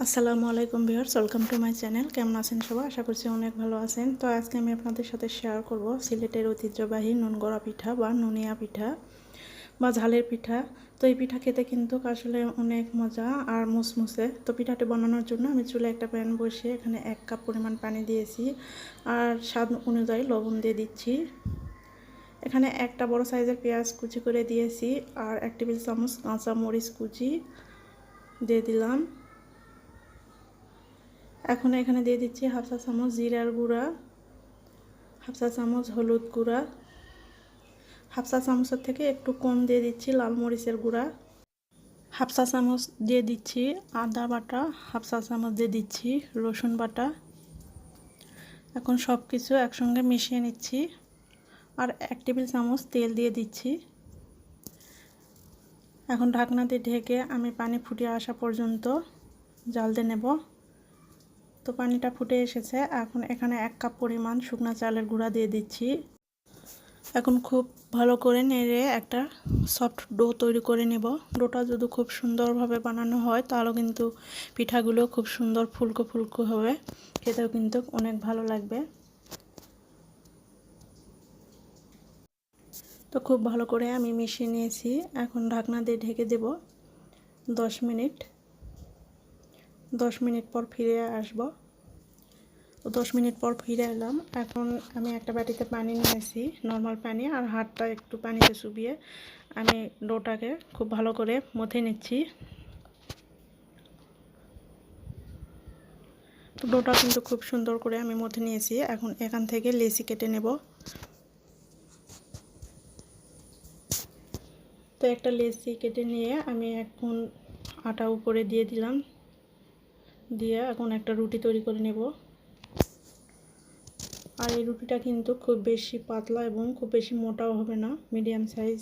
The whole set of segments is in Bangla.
আসসালামু আলাইকুম viewers, welcome to my channel. কেমন আছেন সবাই? আশা করছি অনেক ভালো আছেন। তো আজকে আমি আপনাদের সাথে শেয়ার করব সিলেটের ঐতিহ্যবাহী নুনগড়া পিঠা বা নুনিয়া পিঠা বা ঝালের পিঠা। তো এই পিঠা খেতে কিন্তু আসলে অনেক মজা আর মুসমুসে। তো পিঠাটি বানানোর জন্য আমি চুলে একটা প্যান বসিয়ে এখানে 1 কাপ পরিমাণ পানি দিয়েছি আর স্বাদ অনুযায়ী লবণ দিয়ে দিচ্ছি। এখানে একটা বড় সাইজের পেঁয়াজ কুচি করে দিয়েছি আর 1 টেবিল চামচ কাঁচা মরিচ কুচি দিয়ে দিলাম। এখন এখানে দিয়ে দিচ্ছি হাফ চা চামচ জিরার গুঁড়া, হাফ চা চামচ হলুদ গুঁড়া, হাফ চা চামচের থেকে একটু কম দিয়ে দিচ্ছি লাল মরিচের গুঁড়া, হাফ চা চামচ দিয়ে দিচ্ছি আদা বাটা, হাফ চা চামচ দিয়ে দিচ্ছি রসুন বাটা। এখন সব কিছু একসঙ্গে মিশিয়ে নিচ্ছি আর 1 টেবিল চামচ তেল দিয়ে দিচ্ছি। এখন ঢাকনা দিয়ে ঢেকে আমি পানি ফুটিয়ে আসা পর্যন্ত জাল দিয়ে নেব। তো পানিটা ফুটে এসেছে। এখন এখানে 1 কাপ পরিমাণ শুকনা চালের গুঁড়া দিয়ে দিচ্ছি। এখন খুব ভালো করে নেড়ে একটা সফট ডো তৈরি করে নেব। ডোটা যদি খুব সুন্দরভাবে বানানো হয় তাহলে কিন্তু পিঠাগুলো খুব সুন্দর ফুলকো ফুলকো হবে, খেতেও কিন্তু অনেক ভালো লাগবে। তো খুব ভালো করে আমি মিশিয়ে নিয়েছি। এখন ঢাকনা দিয়ে ঢেকে দেব 10 মিনিট। 10 মিনিট পর ফিরে আসব। তো 10 মিনিট পর ফিরে এলাম। এখন আমি একটা বাটিতে পানি নিয়েছি, নর্মাল পানি, আর হাতটা একটু পানিতে চুবিয়ে আমি ডোটাকে খুব ভালো করে মথে নিচ্ছি। তো ডোটা কিন্তু খুব সুন্দর করে আমি মথে নিয়েছি। এখন এখান থেকে লেচি কেটে নেব। তো একটা লেচি কেটে নিয়ে আমি এখন আটা উপরে দিয়ে দিলাম, দিয়ে এখন একটা রুটি তৈরি করে নেব। আর এই রুটিটা কিন্তু খুব বেশি পাতলা এবং খুব বেশি মোটাও হবে না, মিডিয়াম সাইজ।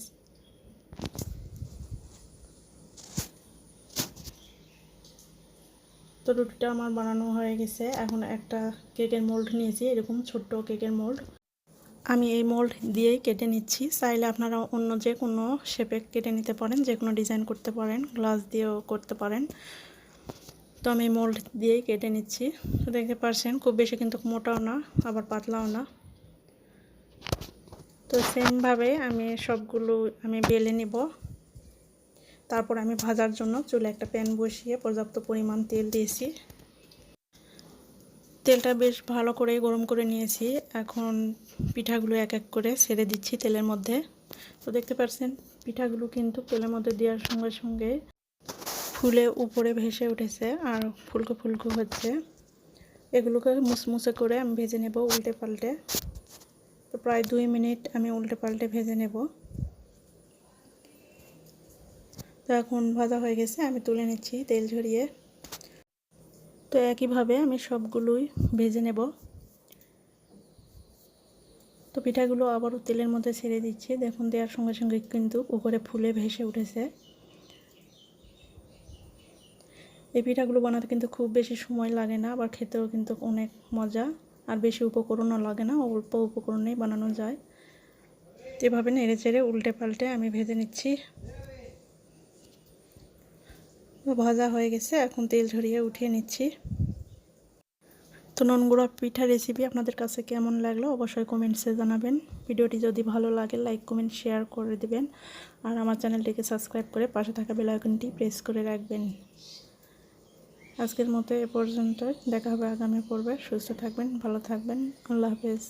তো রুটিটা আমার বানানো হয়ে গেছে। এখন একটা কেকের মোল্ড নিয়েছি, এরকম ছোট্ট কেকের মোল্ড। আমি এই মোল্ড দিয়েই কেটে নিচ্ছি। চাইলে আপনারা অন্য যে কোনো শেপে কেটে নিতে পারেন, যে কোনো ডিজাইন করতে পারেন, গ্লাস দিয়েও করতে পারেন। তো আমি মোল্ড দিয়েই কেটে নিচ্ছি। তো দেখতে পাচ্ছেন খুব বেশি কিন্তু মোটাও না আবার পাতলাও না। তো সেমভাবে আমি সবগুলো বেলে নেব। তারপর আমি ভাজার জন্য চুলে একটা প্যান বসিয়ে পর্যাপ্ত পরিমাণ তেল দিয়েছি। তেলটা বেশ ভালো করে গরম করে নিয়েছি। এখন পিঠাগুলো এক এক করে ছেড়ে দিচ্ছি তেলের মধ্যে। তো দেখতে পাচ্ছেন পিঠাগুলো কিন্তু তেলের মধ্যে দেওয়ার সঙ্গে সঙ্গে ফুলে উপরে ভেসে উঠেছে আর ফুলকো ফুলকো হচ্ছে। এগুলোকে মুসমুসে করে আমি ভেজে নেব উল্টে পাল্টে। তো প্রায় 2 মিনিট আমি উল্টে পাল্টে ভেজে নেব। তো এখন ভাজা হয়ে গেছে, আমি তুলে নিচ্ছি তেল ঝরিয়ে। তো একইভাবে আমি সবগুলোই ভেজে নেব। তো পিঠাগুলো আবারও তেলের মধ্যে ছেড়ে দিচ্ছি। দেখুন দেওয়ার সঙ্গে সঙ্গে কিন্তু উপরে ফুলে ভেসে উঠেছে। এই পিঠাগুলো বানাতে কিন্তু খুব বেশি সময় লাগে না, আবার খেতেও কিন্তু অনেক মজা, আর বেশি উপকরণও লাগে না, অল্প উপকরণেই বানানো যায়। এভাবে নেড়ে চেড়ে উল্টে পাল্টে আমি ভেজে নিচ্ছি। ভাজা হয়ে গেছে, এখন তেল ঝরিয়ে উঠিয়ে নিচ্ছি। তো নুনগুঁড়া পিঠা রেসিপি আপনাদের কাছে কেমন লাগলো অবশ্যই কমেন্টসে জানাবেন। ভিডিওটি যদি ভালো লাগে লাইক কমেন্ট শেয়ার করে দিবেন আর আমার চ্যানেলটিকে সাবস্ক্রাইব করে পাশে থাকা বেল আইকনটি প্রেস করে রাখবেন। আজকের মতো এ পর্যন্ত, দেখা হবে আগামী পর্বে। সুস্থ থাকবেন, ভালো থাকবেন, আল্লাহ হাফেজ।